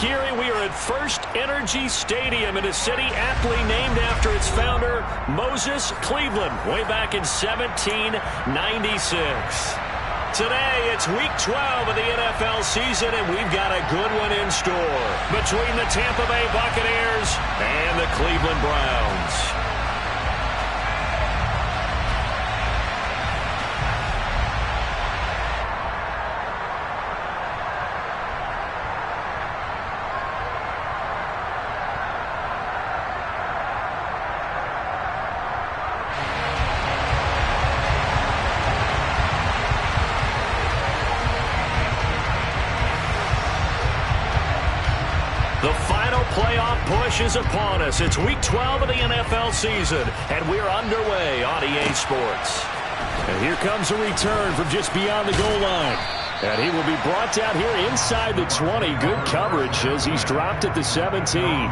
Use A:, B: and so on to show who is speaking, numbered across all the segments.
A: Geary, we are at First Energy Stadium in a city aptly named after its founder, Moses Cleveland, way back in 1796. Today, it's Week 12 of the NFL season, and we've got a good one in store between the Tampa Bay Buccaneers and the Cleveland Browns. The final playoff push is upon us. It's Week 12 of the NFL season, and we're underway on EA Sports.
B: And here comes a return from just beyond the goal line. And he will be brought down here inside the 20. Good coverage as he's dropped at the 17.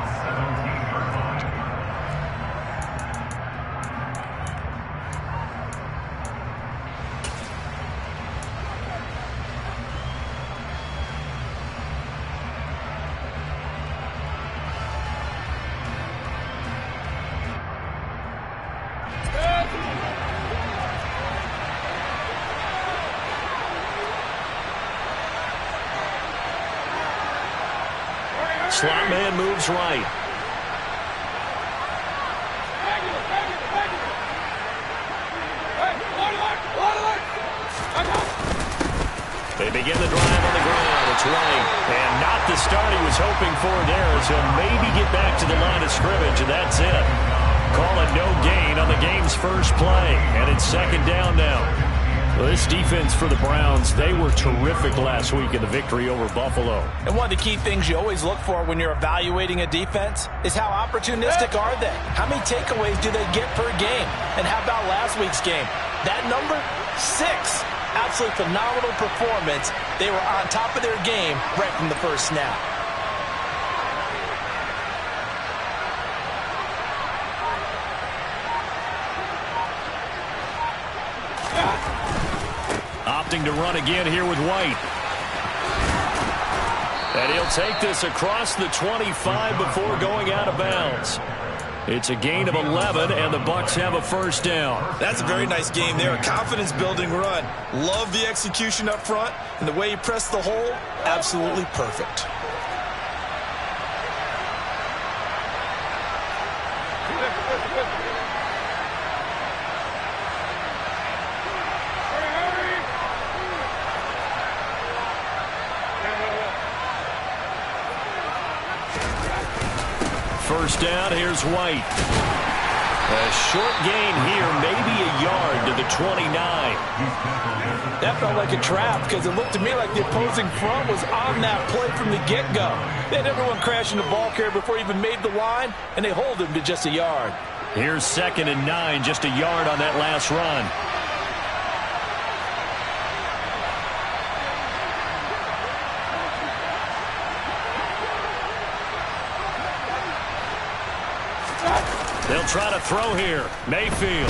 A: Slot man moves right. They begin the drive on the ground. It's right. And not the start he was hoping for there, as he'll maybe get back to the line of scrimmage, and that's it. Call it no gain on the game's first play. And it's second down now.
B: Well, this defense for the Browns, they were terrific last week in the victory over Buffalo.
C: And one of the key things you always look for when you're evaluating a defense is how opportunistic are they? How many takeaways do they get per game? And how about last week's game? That number? 6. Absolutely phenomenal performance. They were on top of their game right from the first snap.
B: Opting to run again here with White.
A: And he'll take this across the 25 before going out of bounds. It's a gain of 11, and the Bucs have a first down.
D: That's a very nice game there. A confidence-building run. Love the execution up front, and the way he pressed the hole, absolutely perfect.
A: First down, here's White. A short gain here, maybe a yard to the 29.
C: That felt like a trap because it looked to me like the opposing front was on that play from the get-go. They had everyone crashing the ball carrier before he even made the line, and they hold him to just a yard.
A: Here's 2nd and 9, just a yard on that last run. They'll try to throw here. Mayfield.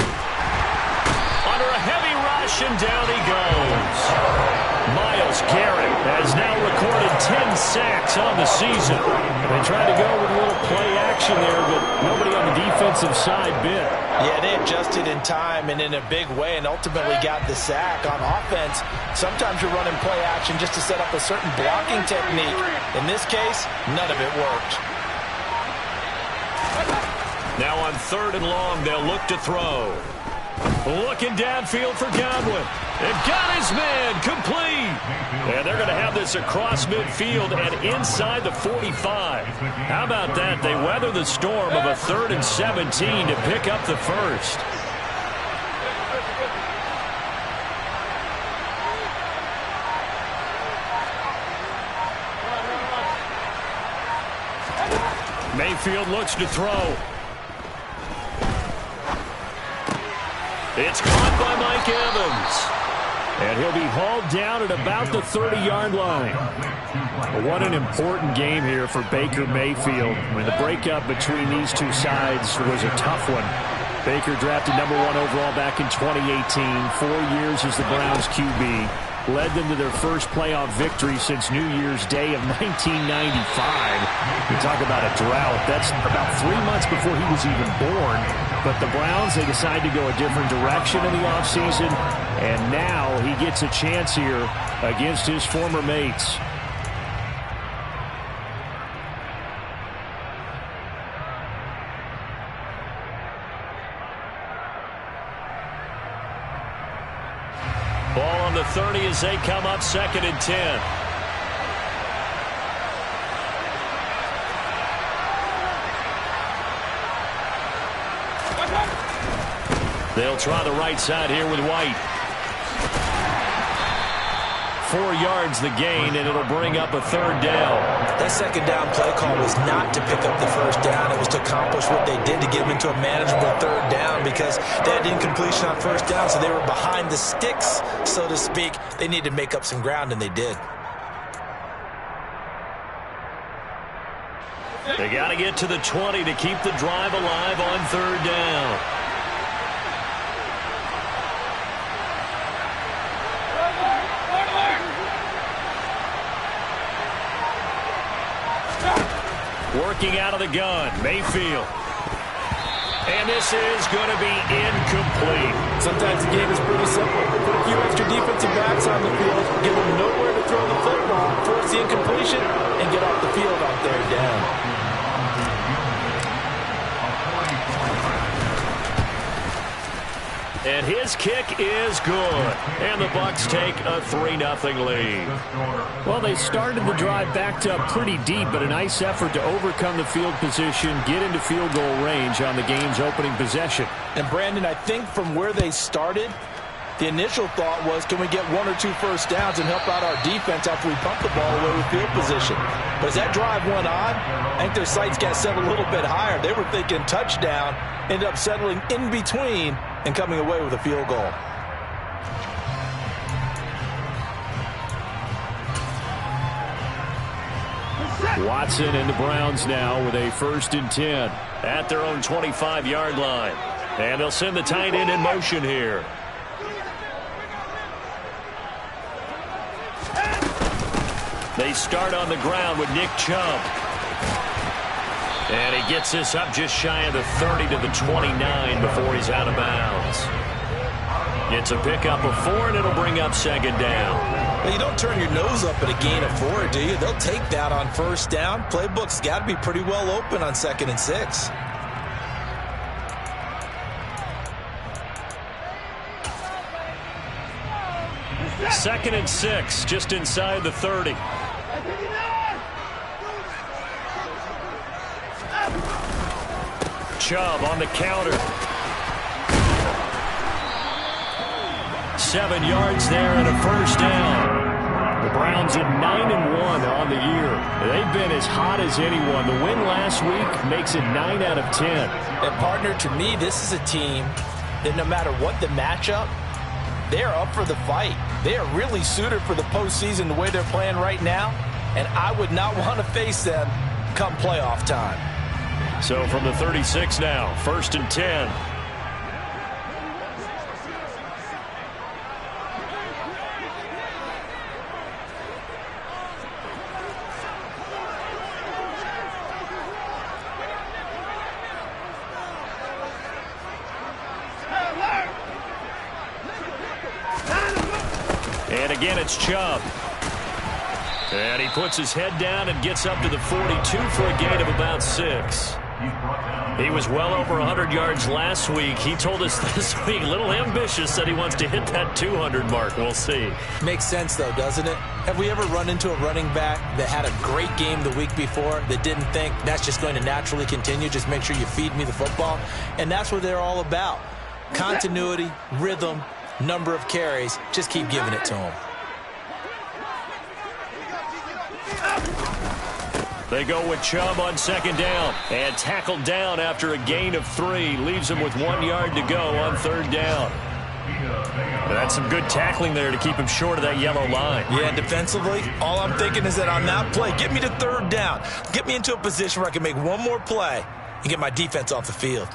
A: Under a heavy rush, and down he goes. Myles Garrett has now recorded 10 sacks on the season. They tried to go with a little play action there, but nobody on the defensive side bit.
C: Yeah, they adjusted in time and in a big way and ultimately got the sack. On offense, sometimes you're running play action just to set up a certain blocking technique. In this case, none of it worked.
A: Now on 3rd and long, they'll look to throw. Looking downfield for Godwin. They've got his man complete. And they're going to have this across midfield and inside the 45. How about that? They weather the storm of a 3rd and 17 to pick up the first. Mayfield looks to throw. It's caught by Mike Evans. And he'll be hauled down at about the 30-yard line. What an important game here for Baker Mayfield. I mean, the breakup between these two sides was a tough one. Baker drafted #1 overall back in 2018. 4 years as the Browns QB.
B: led them to their first playoff victory since New Year's Day of 1995. You talk about a drought. That's about 3 months before he was even born. But the Browns, they decide to go a different direction in the offseason, and now he gets a chance here against his former mates.
A: Ball on the 30 as they come up 2nd and 10. They'll try the right side here with White. 4 yards the gain, and it'll bring up a 3rd down.
C: That 2nd down play call was not to pick up the 1st down. It was to accomplish what they did to get them into a manageable 3rd down because they had incompletion on 1st down, so they were behind the sticks, so to speak. They needed to make up some ground, and they did.
A: They got to get to the 20 to keep the drive alive on 3rd down. Working out of the gun, Mayfield. And this is going to be incomplete.
C: Sometimes the game is pretty simple. Put a few extra defensive backs on the field, give them nowhere to throw the football, force the incompletion, and get off the field on 3rd down.
A: And his kick is good. And the Bucs take a 3-0 lead.
B: Well, they started the drive backed up pretty deep, but a nice effort to overcome the field position, get into field goal range on the game's opening possession.
C: And, Brandon, I think from where they started, the initial thought was, can we get 1 or 2 first downs and help out our defense after we pump the ball away with field position? But as that drive went on, I think their sights got set a little bit higher. They were thinking touchdown, ended up settling in between and coming away with a field goal.
B: Watson and the Browns now with a 1st and 10.
A: At their own 25-yard line. And they'll send the tight end in motion here. They start on the ground with Nick Chubb. And he gets this up just shy of the 30 to the 29 before he's out of bounds. It's a pickup of 4, and it'll bring up 2nd down.
C: Well, you don't turn your nose up at a gain of 4, do you? They'll take that on 1st down. Playbook's got to be pretty well open on 2nd and 6.
A: Second and 6, just inside the 30. Chubb on the counter. 7 yards there and a 1st down.
B: The Browns at 9-1 on the year. They've been as hot as anyone. The win last week makes it 9 out of 10.
C: And, partner, to me, this is a team that no matter what the matchup, they're up for the fight. They are really suited for the postseason the way they're playing right now, and I would not want to face them come playoff time.
A: So from the 36 now, 1st and 10. And again, it's Chubb. And he puts his head down and gets up to the 42 for a gain of about 6. He was well over 100 yards last week. He told us this week, a little ambitious, that he wants to hit that 200 mark. We'll see.
C: Makes sense, though, doesn't it? Have we ever run into a running back that had a great game the week before that didn't think that's just going to naturally continue? Just make sure you feed me the football. And that's what they're all about. Continuity, rhythm, number of carries. Just keep giving it to them.
A: They go with Chubb on 2nd down. And tackled down after a gain of 3. Leaves him with 1 yard to go on 3rd down. That's some good tackling there to keep him short of that yellow line.
C: Yeah, defensively, all I'm thinking is that on that play, get me to 3rd down. Get me into a position where I can make one more play and get my defense off the field.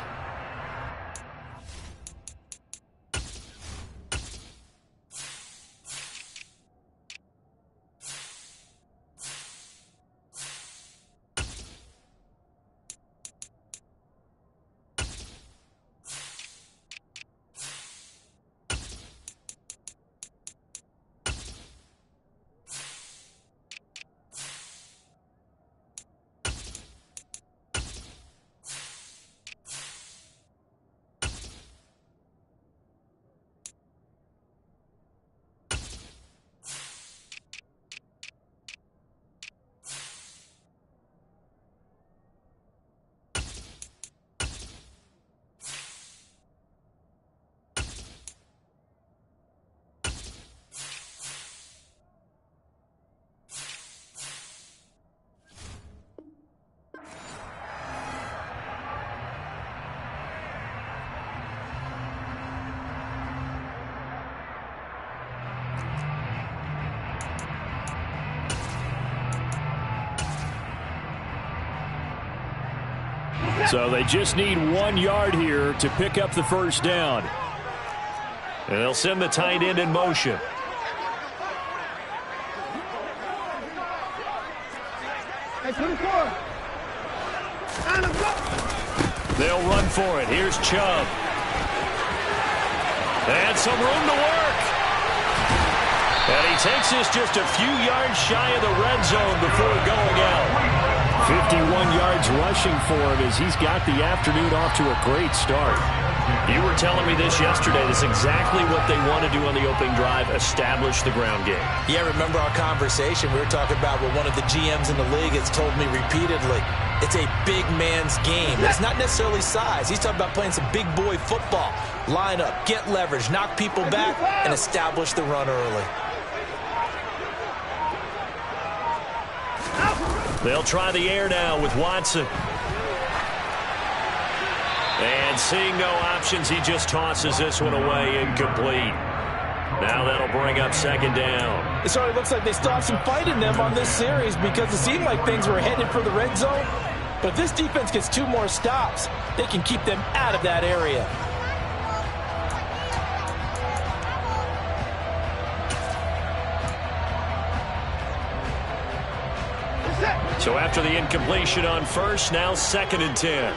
A: So they just need 1 yard here to pick up the first down. And they'll send the tight end in motion. They'll run for it. Here's Chubb. And some room to work. And he takes this just a few yards shy of the red zone before going out.
B: 51 yards rushing for him as he's got the afternoon off to a great start.
A: You were telling me this yesterday. That's exactly what they want to do on the opening drive, establish the ground game.
C: Yeah, remember our conversation? We were talking about what one of the GMs in the league has told me repeatedly. It's a big man's game. It's not necessarily size. He's talking about playing some big boy football. Line up, get leverage, knock people back, and establish the run early.
A: They'll try the air now with Watson. And seeing no options, he just tosses this one away, incomplete. Now that'll bring up second down.
C: It certainly looks like they still have some fight in them on this series because it seemed like things were headed for the red zone. But if this defense gets 2 more stops, they can keep them out of that area.
A: So after the incompletion on first, now 2nd and 10.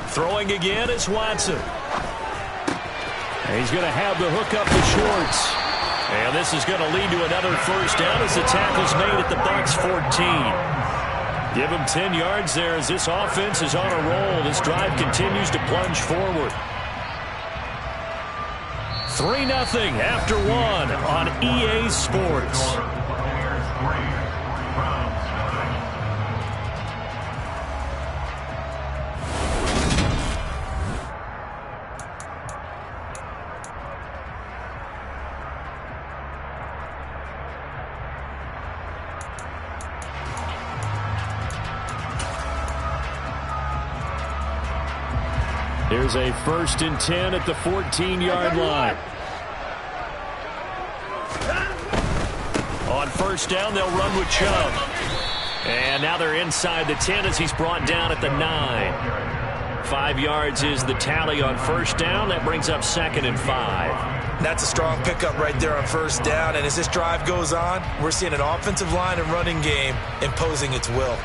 A: Throwing again is Watson.
B: And he's going to have the hook up the shorts.
A: And this is going to lead to another first down as the tackle's made at the Bucs 14. Give him 10 yards there as this offense is on a roll. This drive continues to plunge forward. 3-0 after 1 on EA Sports.
B: Here's a 1st and 10 at the 14-yard line.
A: On first down, they'll run with Chubb. And now they're inside the 10 as he's brought down at the 9. 5 yards is the tally on first down. That brings up 2nd and 5.
D: That's a strong pickup right there on first down. And as this drive goes on, we're seeing an offensive line and running game imposing its will.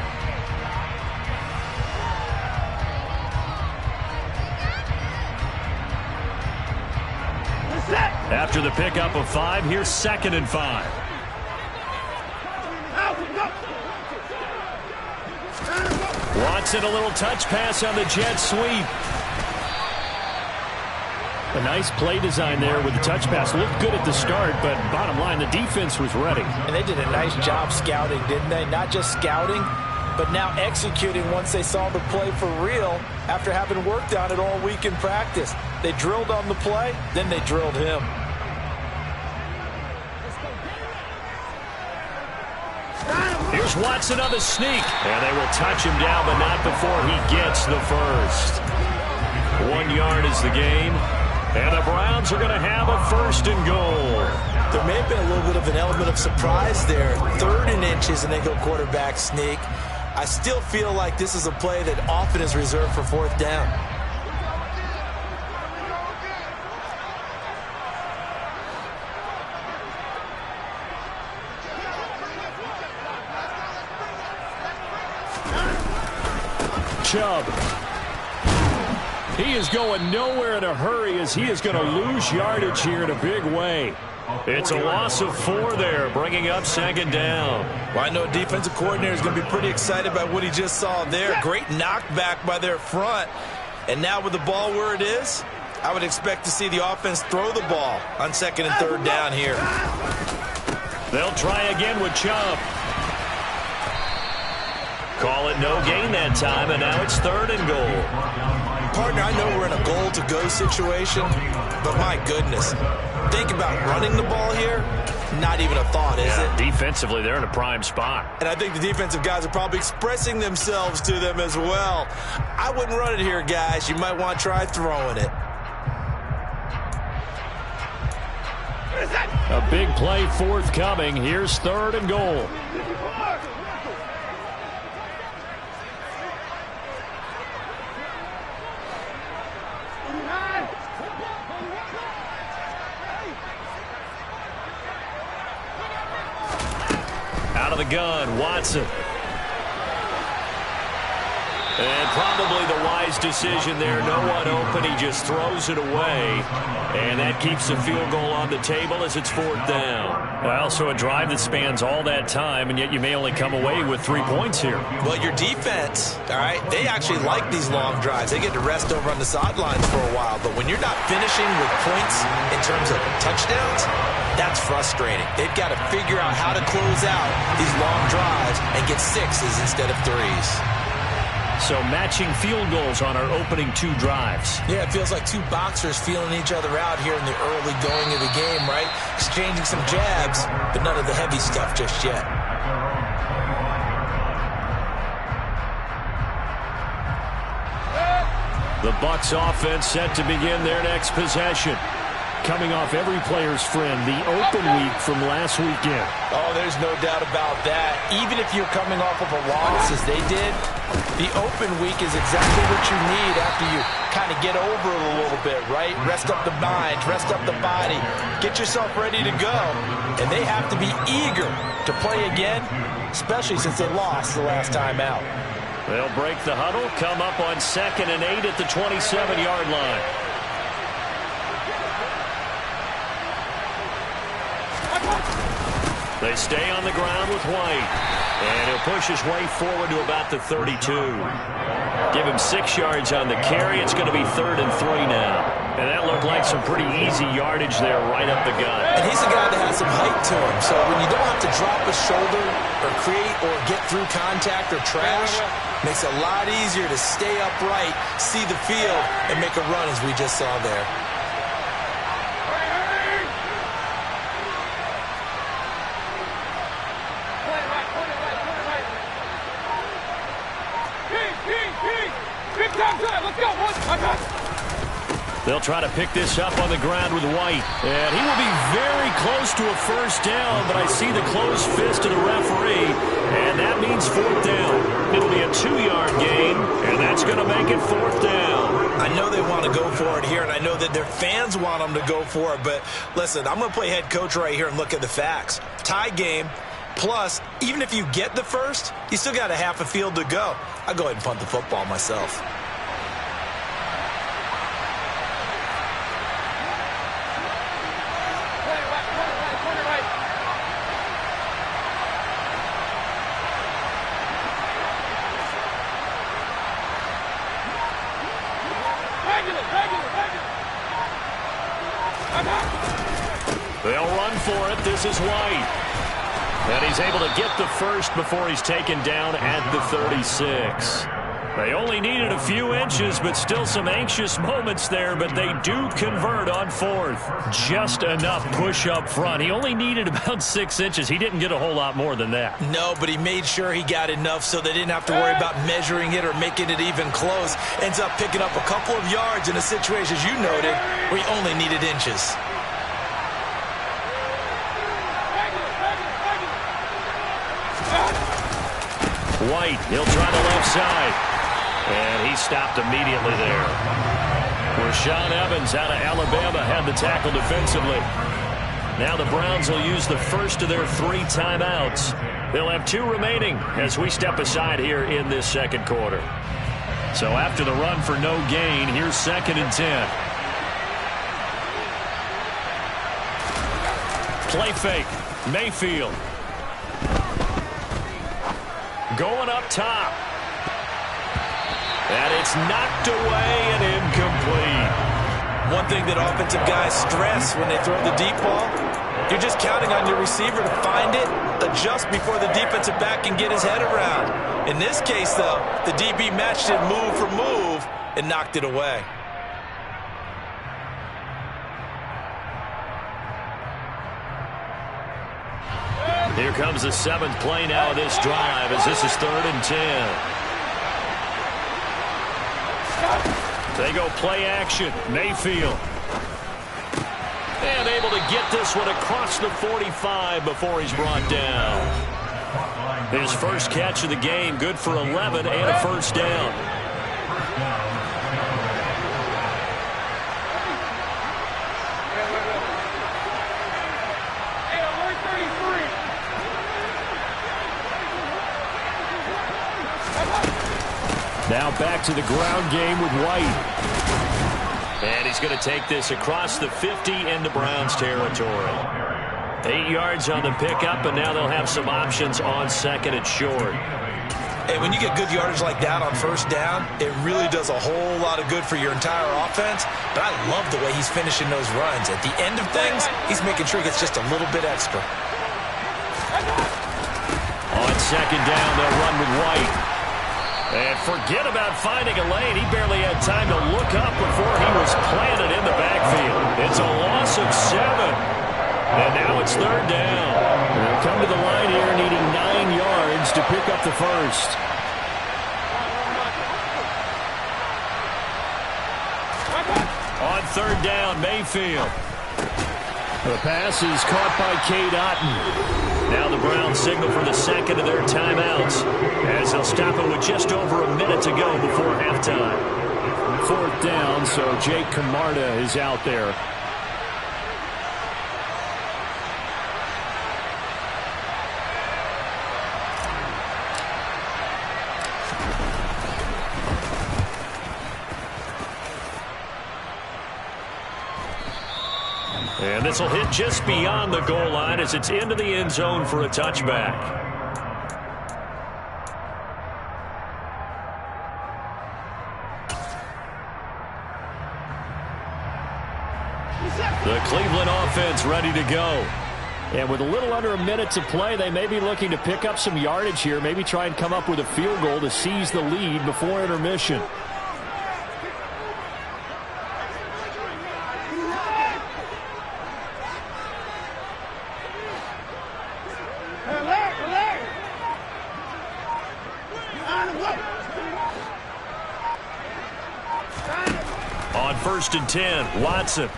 A: After the pickup of 5, here's 2nd and 5. Watson, a little touch pass on the jet sweep.
B: A nice play design there with the touch pass. Looked good at the start, but bottom line, the defense was ready.
C: And they did a nice job scouting, didn't they? Not just scouting, but now executing once they saw the play for real after having worked on it all week in practice. They drilled on the play, then they drilled him.
A: Here's Watson on the sneak. And they will touch him down, but not before he gets the first. 1 yard is the game. And the Browns are going to have a 1st and goal.
C: There may have been a little bit of an element of surprise there. 3rd and inches, and they go quarterback sneak. I still feel like this is a play that often is reserved for 4th down.
B: Chubb. He is going nowhere in a hurry as he is going to lose yardage here in a big way.
A: It's a loss of 4 there, bringing up 2nd down.
D: Well, I know a defensive coordinator is going to be pretty excited about what he just saw there. Great knockback by their front. And now with the ball where it is, I would expect to see the offense throw the ball on 2nd and 3rd down here.
A: They'll try again with Chubb. Call it no gain that time, and now it's 3rd and goal.
D: Partner, I know we're in a goal-to-go situation, but my goodness. Think about running the ball here. Not even a thought, is it?
A: Defensively, they're in a prime spot.
D: And I think the defensive guys are probably expressing themselves to them as well. I wouldn't run it here, guys. You might want to try throwing it.
A: A big play forthcoming. Here's 3rd and goal. Out of the gun, Watson. And probably the wise decision there. No one open. He just throws it away. And that keeps the field goal on the table as it's 4th down.
B: Well, so a drive that spans all that time, and yet you may only come away with 3 points here.
D: Well, your defense, all right, they actually like these long drives. They get to rest over on the sidelines for a while. But when you're not finishing with points in terms of touchdowns, that's frustrating. They've got to figure out how to close out these long drives and get 6s instead of 3s.
B: So matching field goals on our opening 2 drives.
C: Yeah, it feels like 2 boxers feeling each other out here in the early going of the game, right? Exchanging some jabs, but none of the heavy stuff just yet.
A: The Bucs offense set to begin their next possession. Coming off every player's friend, the open week from last weekend.
C: Oh, there's no doubt about that. Even if you're coming off of a loss as they did, the open week is exactly what you need after you kind of get over it a little bit, right? Rest up the mind, rest up the body, get yourself ready to go. And they have to be eager to play again, especially since they lost the last time out.
A: They'll break the huddle, come up on 2nd and 8 at the 27-yard line. They stay on the ground with White. And he'll push his way forward to about the 32. Give him 6 yards on the carry. It's going to be 3rd and 3 now. And that looked like some pretty easy yardage there right up the gut.
C: And he's a guy that has some height to him. So when you don't have to drop a shoulder or create or get through contact or trash, makes it a lot easier to stay upright, see the field, and make a run as we just saw there.
A: They'll try to pick this up on the ground with White. And he will be very close to a 1st down, but I see the closed fist of the referee, and that means 4th down. It'll be a 2-yard gain, and that's going to make it 4th down.
D: I know they want to go for it here, and I know that their fans want them to go for it, but listen, I'm going to play head coach right here and look at the facts. Tie game, plus, even if you get the 1st, you still got a half a field to go. I'll go ahead and punt the football myself.
A: They'll run for it. This is White. And he's able to get the 1st before he's taken down at the 36. They only needed a few inches, but still some anxious moments there, but they do convert on 4th. Just enough push up front. He only needed about 6 inches. He didn't get a whole lot more than that.
D: No, but he made sure he got enough so they didn't have to worry about measuring it or making it even close. Ends up picking up a couple of yards in a situation, as you noted, where he only needed inches.
A: White, he'll try the left side. And he stopped immediately there. Rashaan Evans out of Alabama had the tackle defensively. Now the Browns will use the first of their 3 timeouts. They'll have 2 remaining as we step aside here in this 2nd quarter. So after the run for no gain, here's 2nd and 10. Play fake. Mayfield. Going up top. And it's knocked away and incomplete.
D: One thing that offensive guys stress when they throw the deep ball, you're just counting on your receiver to find it, adjust before the defensive back can get his head around. In this case, though, the DB matched it move for move and knocked it away.
A: Here comes the 7th play now of this drive as this is 3rd and 10. They go play action. Mayfield. And able to get this one across the 45 before he's brought down. His first catch of the game, good for 11 and a first down.
B: Now back to the ground game with White.
A: And he's going to take this across the 50 into Browns territory. 8 yards on the pickup, and now they'll have some options on second and short.
D: Hey, when you get good yardage like that on first down, it really does a whole lot of good for your entire offense. But I love the way he's finishing those runs. At the end of things, he's making sure he gets just a little bit extra.
A: On second down, they'll run with White. And forget about finding a lane. He barely had time to look up before he was planted in the backfield. It's a loss of 7. And now it's third down.
B: They'll come to the line here needing 9 yards to pick up the first.
A: On third down, Mayfield.
B: The pass is caught by Cade Otton.
A: Now the Browns signal for the second of their timeouts as they'll stop it with just over a minute to go before halftime.
B: Fourth down, so Jake Camarda is out there.
A: And this will hit just beyond the goal line as it's into the end zone for a touchback. The Cleveland offense ready to go.
B: And with a little under a minute to play, they may be looking to pick up some yardage here, maybe try and come up with a field goal to seize the lead before intermission.
A: On 1st and 10, Watson.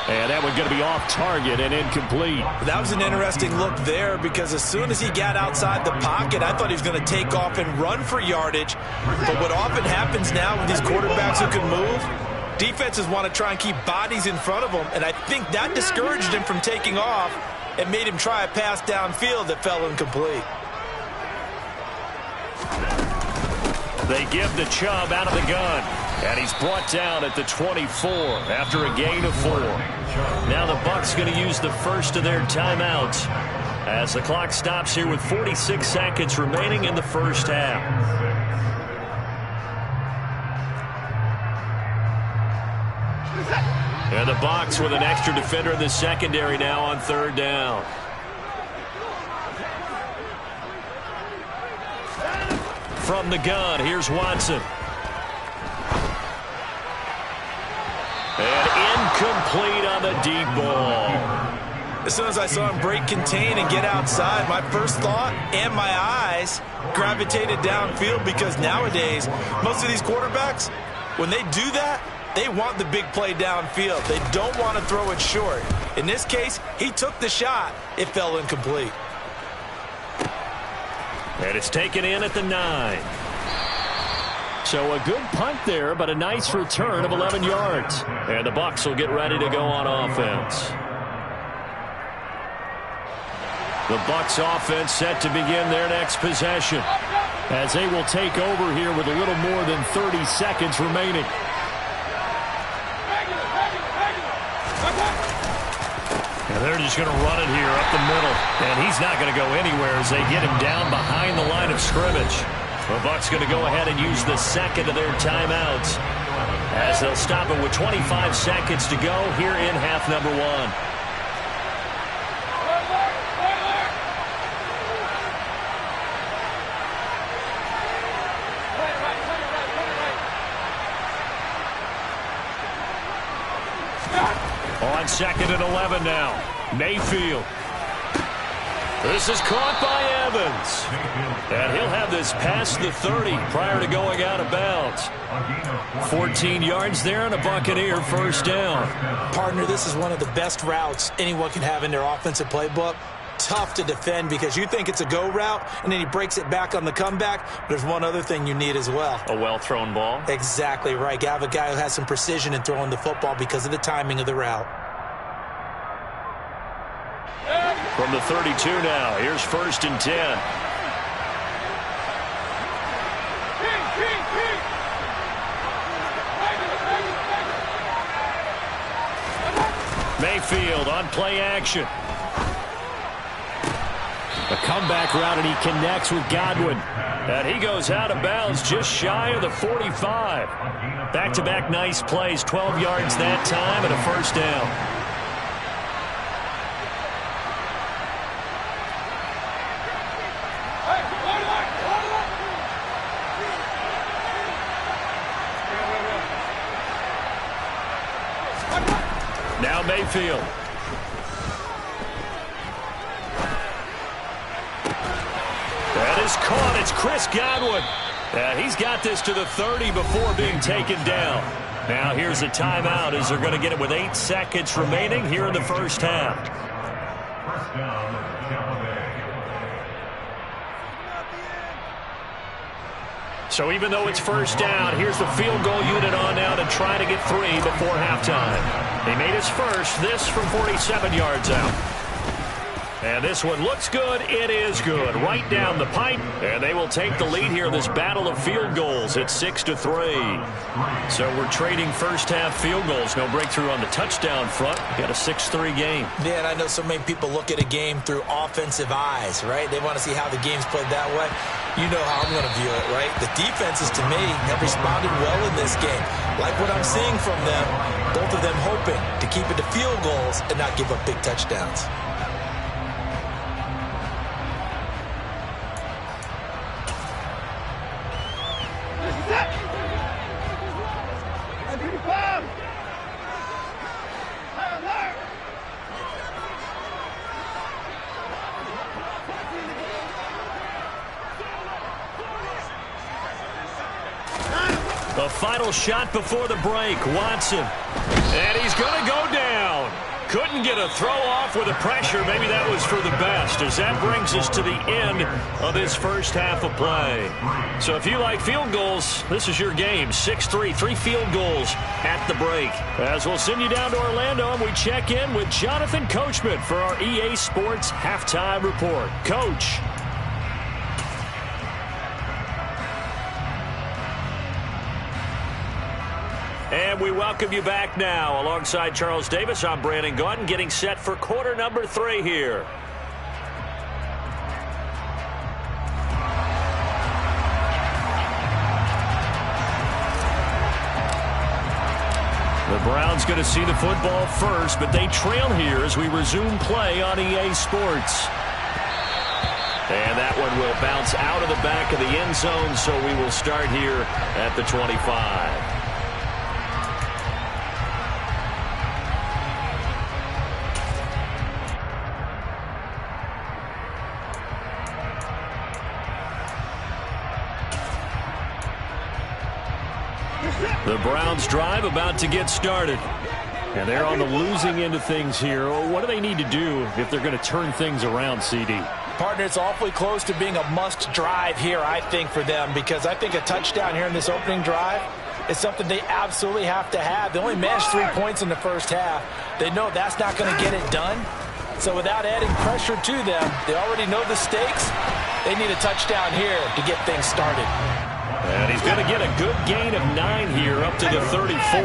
B: And that one's going to be off target and incomplete.
D: That was an interesting look there because as soon as he got outside the pocket, I thought he was going to take off and run for yardage. But what often happens now with these quarterbacks who can move, defenses want to try and keep bodies in front of them, and I think that discouraged him from taking off and made him try a pass downfield that fell incomplete.
A: They give the Chubb out of the gun. And he's brought down at the 24 after a gain of 4. Now the Bucs going to use the first of their timeouts as the clock stops here with 46 seconds remaining in the first half. And the Bucs with an extra defender in the secondary now on third down. From the gun, here's Watson. And incomplete on the deep ball.
D: As soon as I saw him break contain and get outside, my first thought and my eyes gravitated downfield because nowadays, most of these quarterbacks, when they do that, they want the big play downfield. They don't want to throw it short. In this case, he took the shot. It fell incomplete.
A: And it's taken in at the 9.
B: So a good punt there, but a nice return of 11 yards.
A: And the Bucs will get ready to go on offense. The Bucs offense set to begin their next possession,
B: as they will take over here with a little more than 30 seconds remaining.
A: And they're just going to run it here up the middle. And he's not going to go anywhere as they get him down behind the line of scrimmage. The Bucs going to go ahead and use the second of their timeouts as they'll stop it with 25 seconds to go here in half number 1. On 2nd and 11 now, Mayfield. This is caught by Evans. And he'll have this past the 30 prior to going out of bounds. 14 yards there and a Buccaneer first down.
C: Partner, this is one of the best routes anyone can have in their offensive playbook. Tough to defend because you think it's a go route, and then he breaks it back on the comeback. There's one other thing you need as well.
A: A well-thrown ball?
C: Exactly right. You have a guy who has some precision in throwing the football because of the timing of the route.
A: From the 32 now, here's 1st and 10. Mayfield on play action.
B: A comeback route, and he connects with Godwin.
A: And he goes out of bounds just shy of the 45. Back-to-back nice plays, 12 yards that time and a first down. Now Mayfield. That is caught. It's Chris Godwin. He's got this to the 30 before being taken down. Now here's a timeout as they're going to get it with 8 seconds remaining here in the first half.
E: First down, Tampa Bay.
A: So even though it's first down, here's the field goal unit on now to try to get 3 before halftime. He made his first, this from 47 yards out. And this one looks good. It is good. Right down the pipe. And they will take the lead here in this battle of field goals. It's 6-3. So we're trading first-half field goals. No breakthrough on the touchdown front. Got a 6-3 game.
C: Yeah, and I know so many people look at a game through offensive eyes, right? They want to see how the game's played that way. You know how I'm going to view it, right? The defenses, to me, have responded well in this game. Like what I'm seeing from them, both of them hoping to keep it to field goals and not give up big touchdowns.
A: The final shot before the break, Watson. And he's going to go down. Couldn't get a throw off with the pressure. Maybe that was for the best, as that brings us to the end of this first half of play. So if you like field goals, this is your game. 6-3, 3 field goals at the break. As we'll send you down to Orlando, and we check in with Jonathan Coachman for our EA Sports Halftime Report. Coach. And we welcome you back now. Alongside Charles Davis, I'm Brandon Gaudin, getting set for quarter number 3 here. The Browns going to see the football first, but they trail here as we resume play on EA Sports. And that one will bounce out of the back of the end zone, so we will start here at the 25. The Browns drive about to get started. And they're on the losing end of things here. What do they need to do if they're going to turn things around, CD?
C: Partner, it's awfully close to being a must drive here, I think, for them, because I think a touchdown here in this opening drive is something they absolutely have to have. They only managed 3 points in the first half. They know that's not going to get it done. So without adding pressure to them, they already know the stakes. They need a touchdown here to get things started.
A: And he's going to get a good gain of 9 here up to the 34.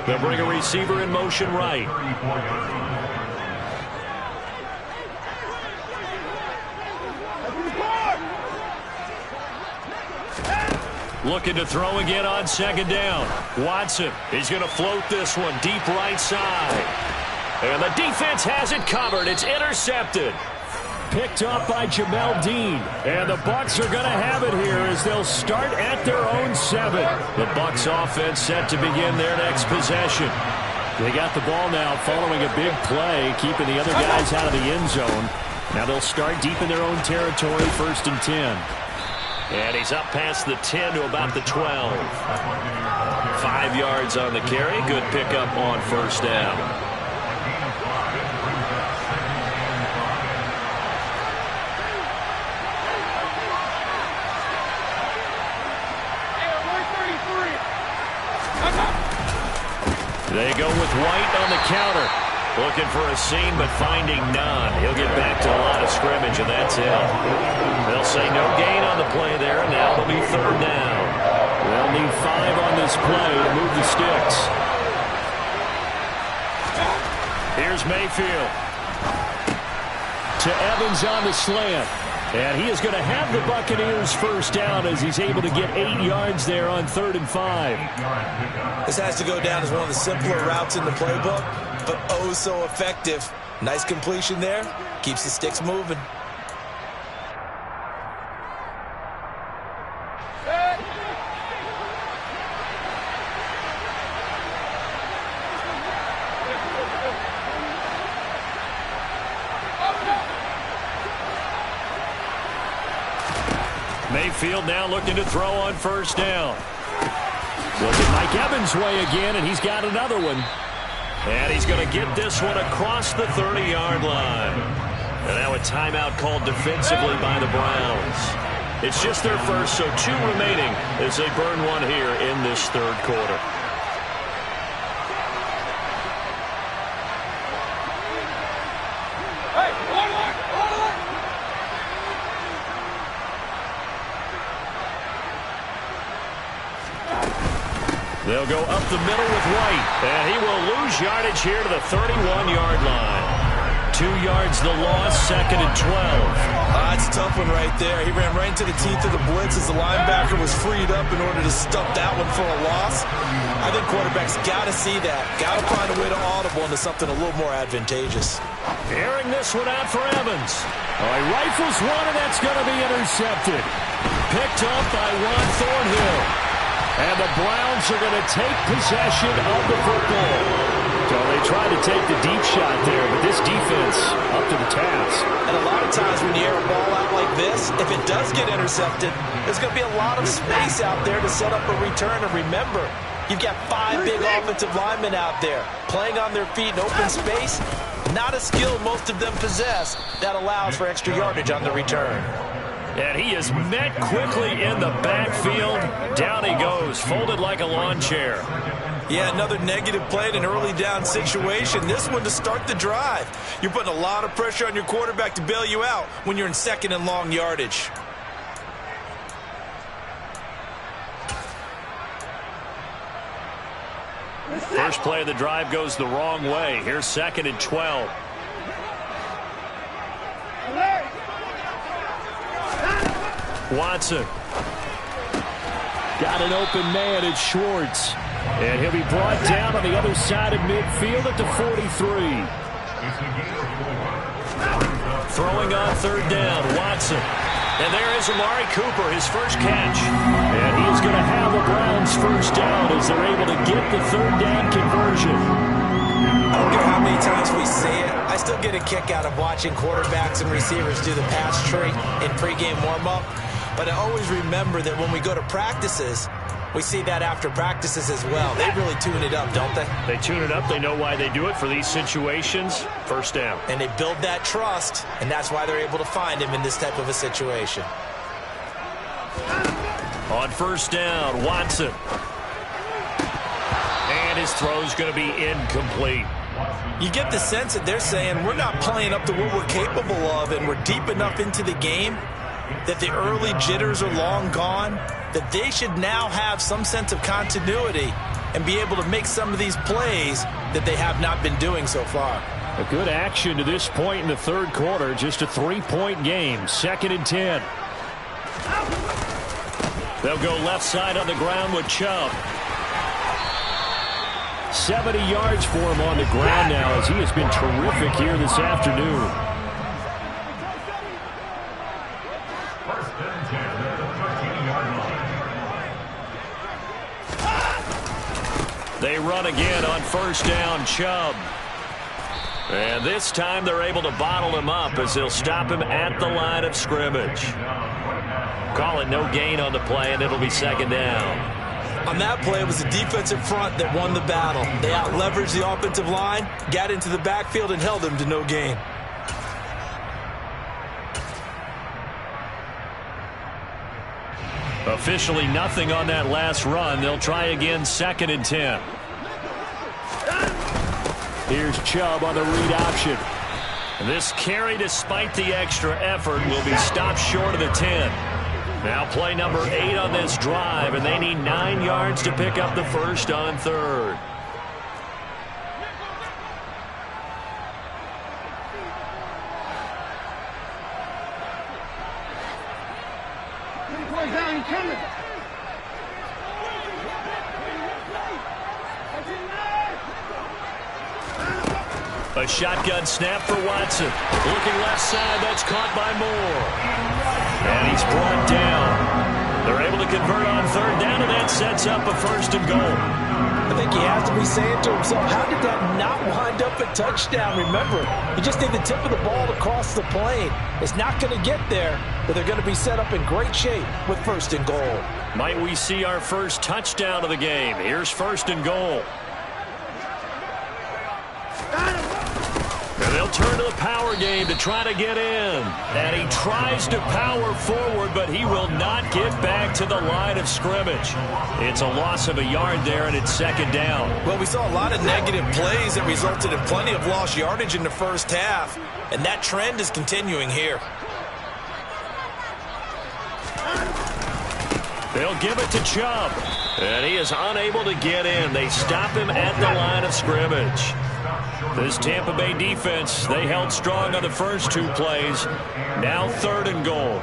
A: They'll bring a receiver in motion right. Looking to throw again on second down. Watson, he's going to float this one deep right side. And the defense has it covered. It's intercepted. Picked up by Jamel Dean. And the Bucs are going to have it here as they'll start at their own 7. The Bucs offense set to begin their next possession.
B: They got the ball now following a big play, keeping the other guys out of the end zone. Now they'll start deep in their own territory, 1st and 10.
A: And he's up past the 10 to about the 12. 5 yards on the carry. Good pickup on 1st down. They go with White on the counter. Looking for a seam, but finding none. He'll get back to a line of scrimmage, and that's it. They'll say no gain on the play there. Now it'll be 3rd down.
B: They'll need 5 on this play to move the sticks.
A: Here's Mayfield.
B: To Evans on the slant. And he is going to have the Buccaneers 1st down as he's able to get 8 yards there on 3rd and 5.
D: This has to go down as one of the simpler routes in the playbook, but oh so effective. Nice completion there. Keeps the sticks moving.
A: Mayfield now looking to throw on 1st down.
B: Look at Mike Evans' way again, and he's got another one.
A: And he's going to get this one across the 30-yard line. And now a timeout called defensively by the Browns. It's just their first, so 2 remaining as they burn one here in this 3rd quarter. They'll go up the middle with White, and he will lose yardage here to the 31-yard line. 2 yards the loss, 2nd and 12.
D: That's a tough one right there. He ran right into the teeth of the blitz as the linebacker was freed up in order to stuff that one for a loss. I think quarterbacks got to see that. Got to find a way to audible into something a little more advantageous.
A: Airing this one out for Evans.
B: Oh, he rifles one, and that's going to be intercepted.
A: Picked up by Ron Thornhill.
B: And the Browns are going to take possession of the football. So they tried to take the deep shot there, but this defense up to the task.
D: And a lot of times when you air a ball out like this, if it does get intercepted, there's going to be a lot of space out there to set up a return. And remember, you've got 5 big offensive linemen out there playing on their feet in open space. Not a skill most of them possess that allows for extra yardage on the return.
A: And he is met quickly in the backfield. Down he goes, folded like a lawn chair.
D: Yeah, another negative play in an early down situation. This one to start the drive. You're putting a lot of pressure on your quarterback to bail you out when you're in 2nd and long yardage.
A: First play of the drive goes the wrong way. Here's 2nd and 12. Watson.
B: Got an open man, it's Schwartz. And he'll be brought down on the other side of midfield at the 43.
A: Throwing on 3rd down, Watson. And there is Amari Cooper, his first catch.
B: And he is going to have the Browns 1st down as they're able to get the 3rd down conversion.
D: I don't care how many times we say it, I still get a kick out of watching quarterbacks and receivers do the pass tree in pregame warm-up. But I always remember that when we go to practices, we see that after practices as well. They really tune it up, don't they?
A: They tune it up. They know why they do it for these situations. 1st down.
D: And they build that trust, and that's why they're able to find him in this type of a situation.
A: On 1st down, Watson. And his throw's going to be incomplete.
D: You get the sense that they're saying we're not playing up to what we're capable of, and we're deep enough into the game that the early jitters are long gone, that they should now have some sense of continuity and be able to make some of these plays that they have not been doing so far.
B: A good action to this point in the 3rd quarter, just a 3-point game, 2nd and 10.
A: They'll go left side on the ground with Chubb.
B: 70 yards for him on the ground now as he has been terrific here this afternoon.
A: They run again on first down, Chubb. And this time they're able to bottle him up as they'll stop him at the line of scrimmage. Call it no gain on the play, and it'll be second down.
D: On that play, it was the defensive front that won the battle. They out-leveraged the offensive line, got into the backfield, and held them to no gain.
A: Officially nothing on that last run. They'll try again, 2nd and 10.
B: Here's Chubb on the read option.
A: This carry, despite the extra effort, will be stopped short of the 10. Now play number 8 on this drive, and they need 9 yards to pick up the first on 3rd. A shotgun snap for Watson. Looking left side, that's caught by Moore. And he's brought down. They're able to convert on 3rd down, and that sets up a 1st and goal.
C: I think he has to be saying to himself, how did that not wind up a touchdown? Remember, you just need the tip of the ball across the plane. It's not going to get there, but they're going to be set up in great shape with 1st and goal.
A: Might we see our first touchdown of the game? Here's 1st and goal. And they'll turn to the power game to try to get in. And he tries to power forward, but he will not get back to the line of scrimmage. It's a loss of a yard there, and it's 2nd down.
D: Well, we saw a lot of negative plays that resulted in plenty of lost yardage in the first half, and that trend is continuing here.
A: They'll give it to Chubb, and he is unable to get in. They stop him at the line of scrimmage. This Tampa Bay defense, they held strong on the first 2 plays. Now 3rd and goal.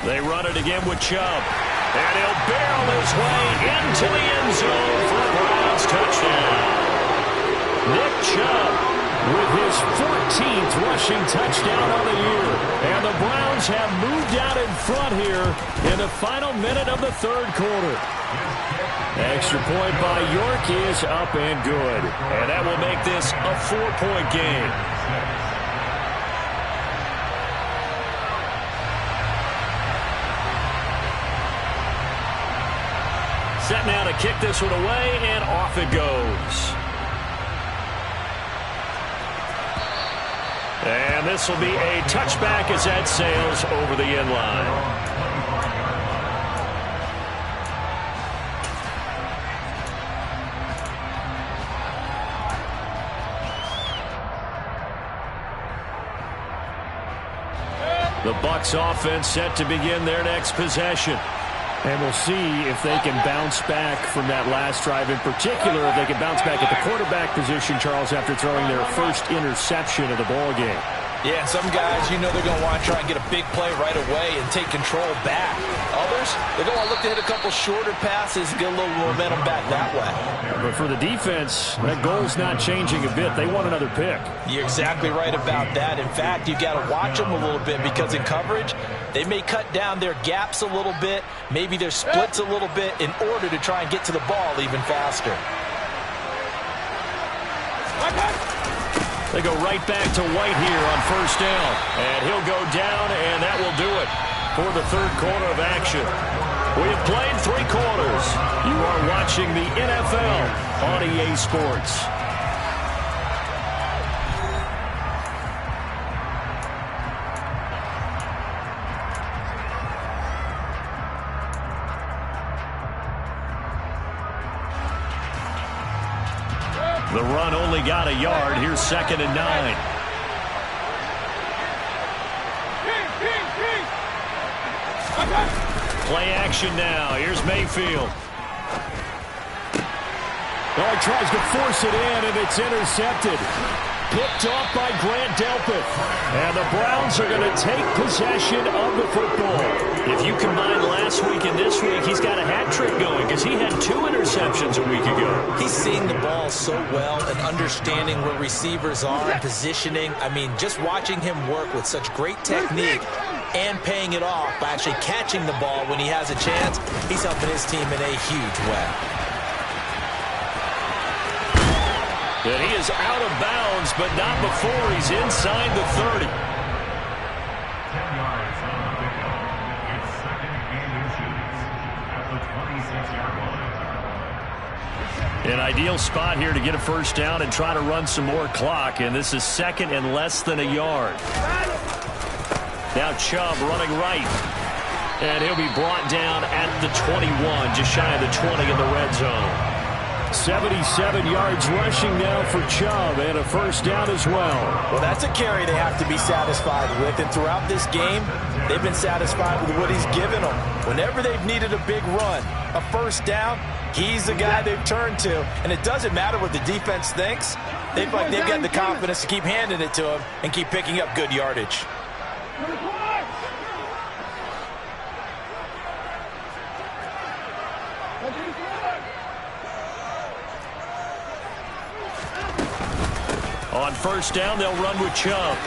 A: They run it again with Chubb. And he'll barrel his way into the end zone for a Browns touchdown. Nick Chubb with his 14th rushing touchdown on the year. And the Browns have moved out in front here in the final minute of the 3rd quarter. Extra point by York is up and good. And that will make this a 4-point game. Set now to kick this one away, and off it goes. And this will be a touchback as that sails over the end line. The Bucs offense set to begin their next possession.
B: And we'll see if they can bounce back from that last drive. In particular, if they can bounce back at the quarterback position, Charles, after throwing their first interception of the ball game.
C: Yeah, some guys, you know they're going to want to try and get a big play right away and take control back. Others, they're going to look to hit a couple shorter passes and get a little momentum back that way.
B: But for the defense, that goal's not changing a bit. They want another pick.
C: You're exactly right about that. In fact, you've got to watch them a little bit because in coverage, they may cut down their gaps a little bit, maybe their splits a little bit in order to try and get to the ball even faster.
A: They go right back to White here on first down. And he'll go down, and that will do it for the 3rd quarter of action. We have played 3 quarters. You are watching the NFL on EA Sports. The run only got a yard. Here's 2nd and 9. Play action now. Here's Mayfield.
B: Oh, he tries to force it in, and it's intercepted. Picked off by Grant Delpit.
A: And the Browns are going to take possession of the football. If you combine last week and this week, he's got a hat trick going because he had 2 interceptions a week ago.
C: He's seeing the ball so well and understanding where receivers are and positioning. I mean, just watching him work with such great technique, and paying it off by actually catching the ball when he has a chance. He's helping his team in a huge way.
A: And he is out of bounds, but not before he's inside the 30.
E: 10 yards on the pickup. It's second and inches at the 26-yard line.
A: An ideal spot here to get a first down and try to run some more clock, and this is second and less than a yard. Now Chubb running right, and he'll be brought down at the 21, just shy of the 20 in the red zone.
B: 77 yards rushing now for Chubb, and a first down as well.
C: Well, that's a carry they have to be satisfied with, and throughout this game, they've been satisfied with what he's given them. Whenever they've needed a big run, a first down, he's the guy they've turned to, and it doesn't matter what the defense thinks. They've got the confidence to keep handing it to him and keep picking up good yardage.
A: On first down, they'll run with Chubb.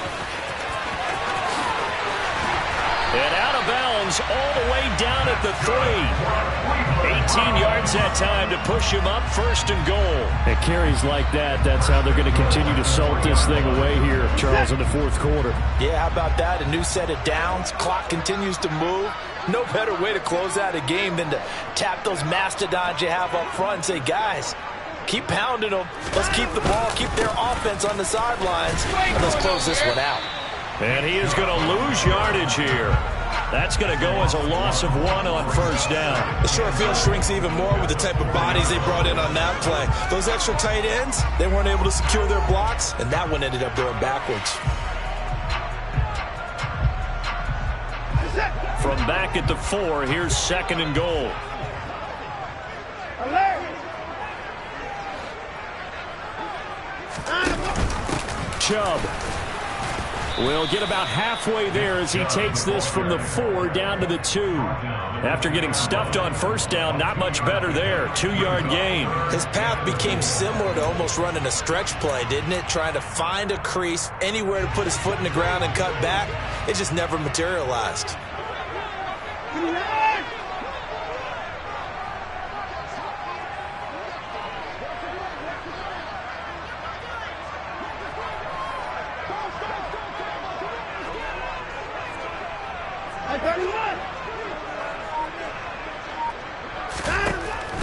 A: And out of bounds all the way down at the 3. 18 yards that time to push him up, first and goal.
B: It carries like that. That's how they're going to continue to salt this thing away here, Charles, in the fourth quarter.
C: Yeah, how about that? A new set of downs. Clock continues to move. No better way to close out a game than to tap those mastodons you have up front and say, guys, keep pounding them. Let's keep the ball, keep their offense on the sidelines, and let's close this one out.
A: And he is going to lose yardage here. That's going to go as a loss of 1 on first down.
D: The short field shrinks even more with the type of bodies they brought in on that play. Those extra tight ends, they weren't able to secure their blocks, and that one ended up going backwards.
A: From back at the 4, here's second and goal.
B: Chubb will get about halfway there as he takes this from the 4 down to the 2.
A: After getting stuffed on first down, not much better there. 2-yard gain.
D: His path became similar to almost running a stretch play, didn't it? Trying to find a crease, anywhere to put his foot in the ground and cut back. It just never materialized.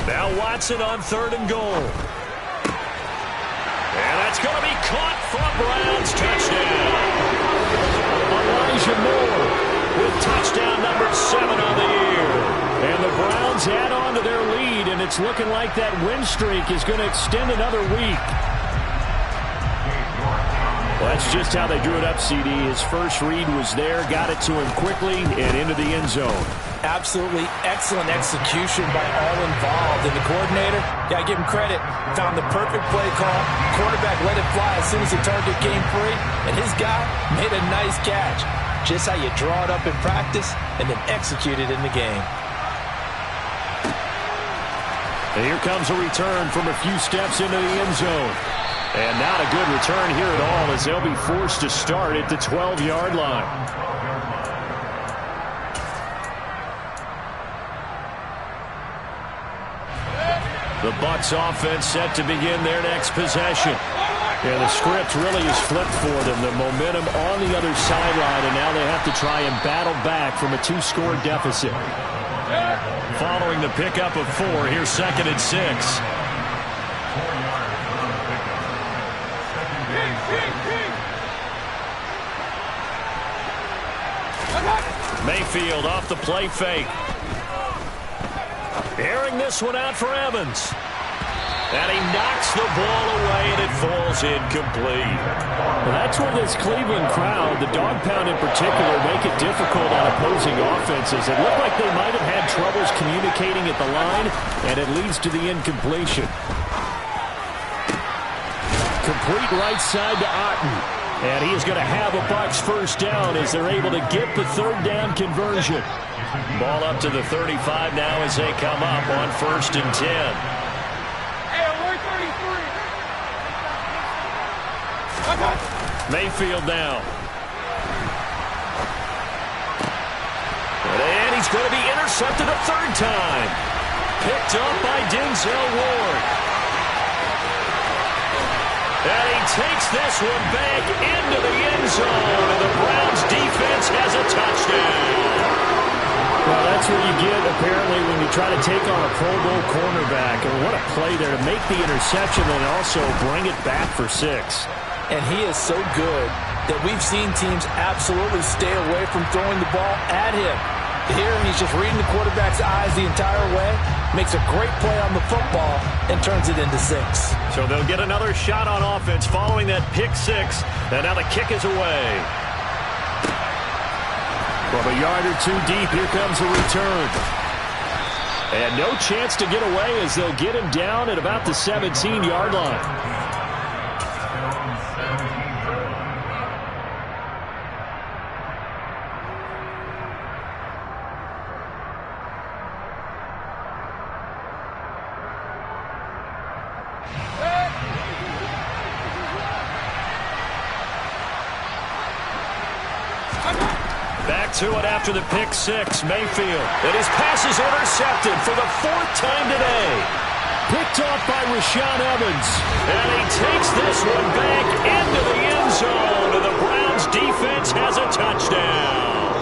A: Now Watson on third and goal. And that's going to be caught from Browns. Touchdown.
B: Elijah Moore
A: With touchdown number 7 on the year.
B: And the Browns add on to their lead, and it's looking like that win streak is going to extend another week. Well, that's just how they drew it up, CD. His first read was there, got it to him quickly, and into the end zone.
C: Absolutely excellent execution by all involved. And the coordinator, got to give him credit, found the perfect play call. Quarterback let it fly as soon as the target came free, and his guy made a nice catch. Just how you draw it up in practice and then execute it in the game.
B: And here comes a return from a few steps into the end zone.
A: And not a good return here at all as they'll be forced to start at the 12-yard line. The Bucs offense set to begin their next possession.
B: Yeah, the script really is flipped for them. The momentum on the other sideline, and now they have to try and battle back from a 2-score deficit.
A: Following the pickup of 4, here's second and 6. Mayfield off the play fake. Airing this one out for Evans. And he knocks the ball away, and it falls incomplete.
B: Well, that's where this Cleveland crowd, the dog pound in particular, make it difficult on opposing offenses. It looked like they might have had troubles communicating at the line, and it leads to the incompletion. Complete right side to Otten. And he is going to have a Bucs first down as they're able to get the third down conversion.
A: Ball up to the 35 now as they come up on 1st and 10. Mayfield down. he's going to be intercepted a third time. Picked up by Denzel Ward. And he takes this one back into the end zone, and the Browns defense has a touchdown.
B: Well, that's what you get, apparently, when you try to take on a Pro Bowl cornerback. And what a play there to make the interception and also bring it back for 6.
C: And he is so good that we've seen teams absolutely stay away from throwing the ball at him. Here, he's just reading the quarterback's eyes the entire way, makes a great play on the football, and turns it into 6.
A: So they'll get another shot on offense following that pick 6, and now the kick is away.
B: From a yard or two deep, here comes the return.
A: And no chance to get away as they'll get him down at about the 17-yard line. Back to it after the pick 6, Mayfield. And his pass is intercepted for the 4th time today.
B: Picked off by Rashaan Evans.
A: And he takes this one back into the end zone. And the Browns defense has a touchdown.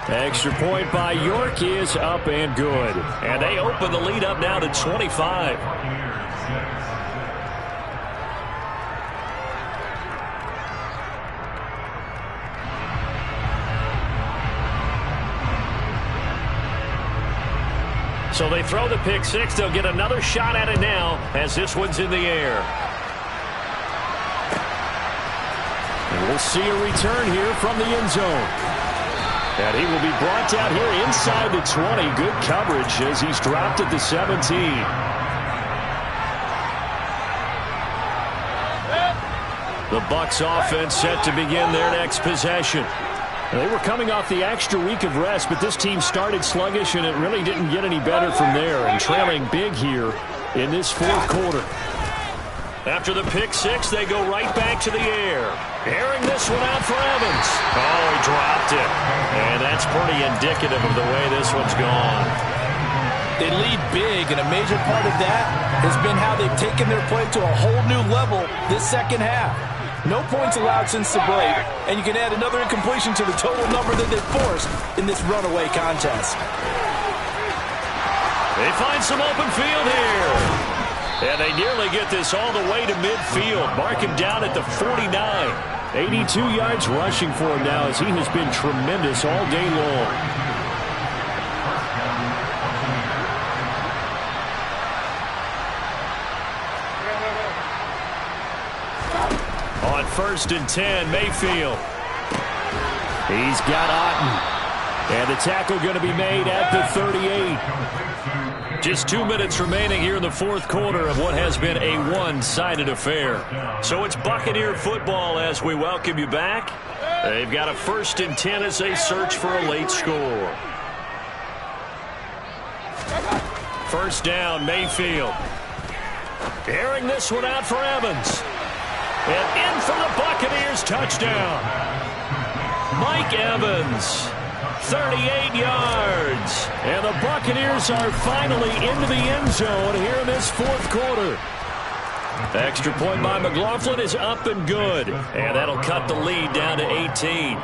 B: Extra point by York is up and good.
A: And they open the lead up now to 25. So they throw the pick 6. They'll get another shot at it now as this one's in the air.
B: And we'll see a return here from the end zone.
A: And he will be brought down here inside the 20. Good coverage as he's dropped at the 17. The Bucs offense set to begin their next possession.
B: They were coming off the extra week of rest, but this team started sluggish, and it really didn't get any better from there, and trailing big here in this 4th quarter.
A: After the pick 6, they go right back to the air. Airing this one out for Evans. Oh, he dropped it. And that's pretty indicative of the way this one's gone.
C: They lead big, and a major part of that has been how they've taken their play to a whole new level this second half. No points allowed since the break, and you can add another incompletion to the total number that they've forced in this runaway contest.
A: They find some open field here. And they nearly get this all the way to midfield. Mark him down at the 49.
B: 82 yards rushing for him now as he has been tremendous all day long.
A: On 1st and 10, Mayfield.
B: He's got Otten. And the tackle going to be made at the 38.
A: Just 2 minutes remaining here in the 4th quarter of what has been a one-sided affair. So it's Buccaneer football as we welcome you back. They've got a 1st and 10 as they search for a late score. 1st down, Mayfield. Airing this one out for Evans. And in for the Buccaneers, touchdown. Mike Evans, 38 yards.
B: And the Buccaneers are finally into the end zone here in this 4th quarter.
A: Extra point by McLaughlin is up and good. And that'll cut the lead down to 18.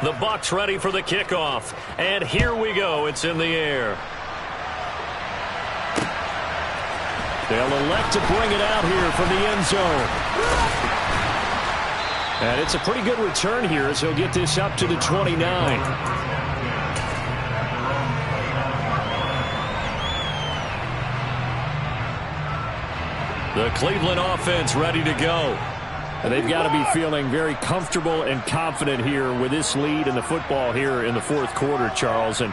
A: The Bucs ready for the kickoff. And here we go. It's in the air.
B: They'll elect to bring it out here from the end zone. And it's a pretty good return here as he'll get this up to the 29.
A: The Cleveland offense ready to go.
B: And they've got to be feeling very comfortable and confident here with this lead in the football here in the 4th quarter, Charles. And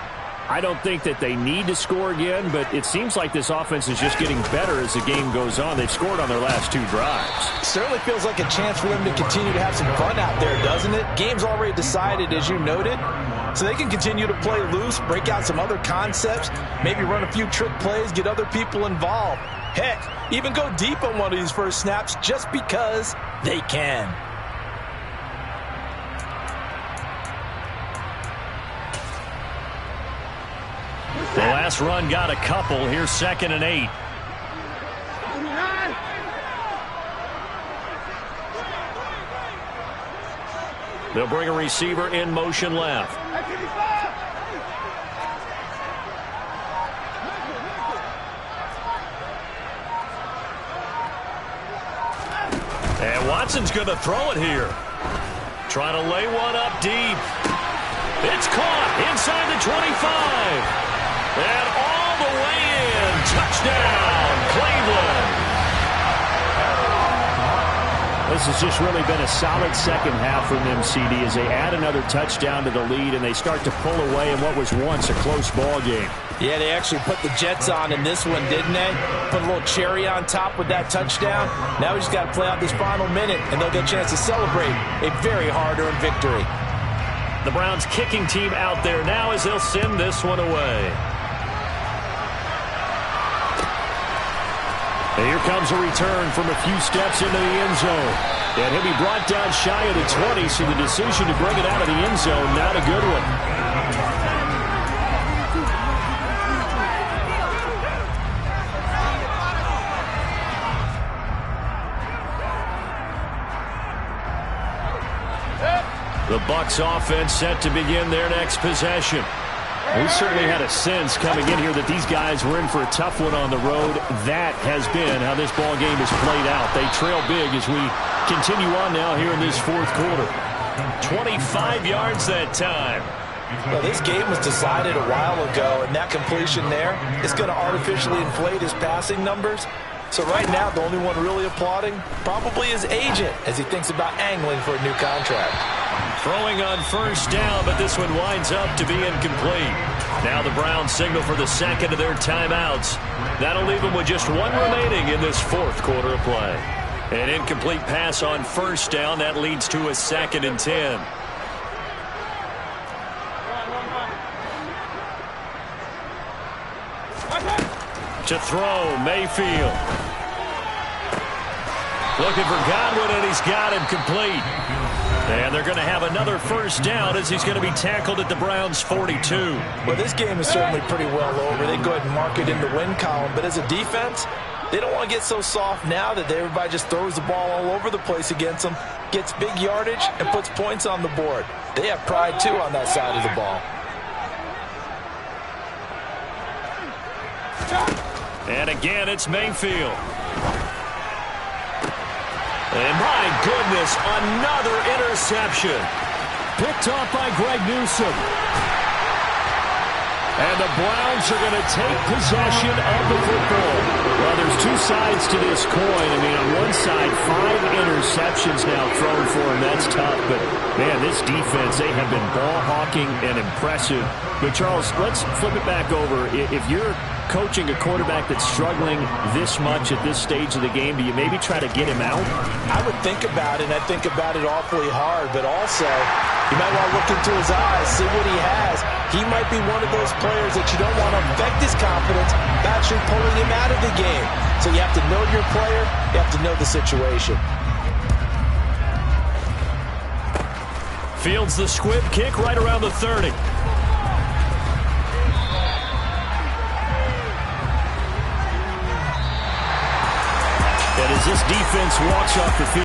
B: I don't think that they need to score again, but it seems like this offense is just getting better as the game goes on. They've scored on their last 2 drives.
C: Certainly feels like a chance for them to continue to have some fun out there, doesn't it? Game's already decided, as you noted, so they can continue to play loose, break out some other concepts, maybe run a few trick plays, get other people involved. Heck, even go deep on one of these first snaps just because they can.
A: The last run got a couple. Here's 2nd and 8. They'll bring a receiver in motion left. And Watson's going to throw it here. Trying to lay one up deep. It's caught inside the 25. And all the way in. Touchdown, Cleveland.
B: This has just really been a solid second half from them, CD, as they add another touchdown to the lead and they start to pull away in what was once a close ball game.
C: Yeah, they actually put the Jets on in this one, didn't they? Put a little cherry on top with that touchdown. Now we just got to play out this final minute, and they'll get a chance to celebrate a very hard-earned victory.
A: The Browns kicking team out there now as they'll send this one away. And here comes a return from a few steps into the end zone. And he'll be brought down shy of the 20, so the decision to bring it out of the end zone, not a good one. The Bucs offense set to begin their next possession. We certainly had a sense coming in here that these guys were in for a tough one on the road. That has been how this ball game has played out. They trail big as we continue on now here in this fourth quarter. 25 yards that time.
C: Well, this game was decided a while ago, and that completion there is going to artificially inflate his passing numbers. So right now, the only one really applauding probably his agent as he thinks about angling for a new contract.
A: Throwing on first down, but this one winds up to be incomplete. Now the Browns signal for the second of their timeouts. That'll leave them with just one remaining in this fourth quarter of play. An incomplete pass on first down. That leads to a 2nd and 10. To throw, Mayfield. Looking for Godwin, and he's got him complete. And they're going to have another first down as he's going to be tackled at the Browns' 42.
C: Well, this game is certainly pretty well over. They go ahead and mark it in the win column. But as a defense, they don't want to get so soft now that everybody just throws the ball all over the place against them, gets big yardage, and puts points on the board. They have pride, too, on that side of the ball.
A: And again, it's Mayfield. And my goodness, another interception.
B: Picked off by Greg Newsome.
A: And the Browns are going to take possession of the football.
B: Well, there's two sides to this coin. I mean, on one side, 5 interceptions now thrown for him. That's tough. But, man, this defense, they have been ball hawking and impressive. But, Charles, let's flip it back over. If you're coaching a quarterback that's struggling this much at this stage of the game, do you maybe try to get him out?
C: I would think about it, and I think about it awfully hard. But also, you might want to look into his eyes, see what he has. He might be one of those players that you don't want to affect his confidence by actually pulling him out of the game. So you have to know your player. You have to know the situation.
A: Fields the squib kick right around the 30.
B: And as this defense walks off the field,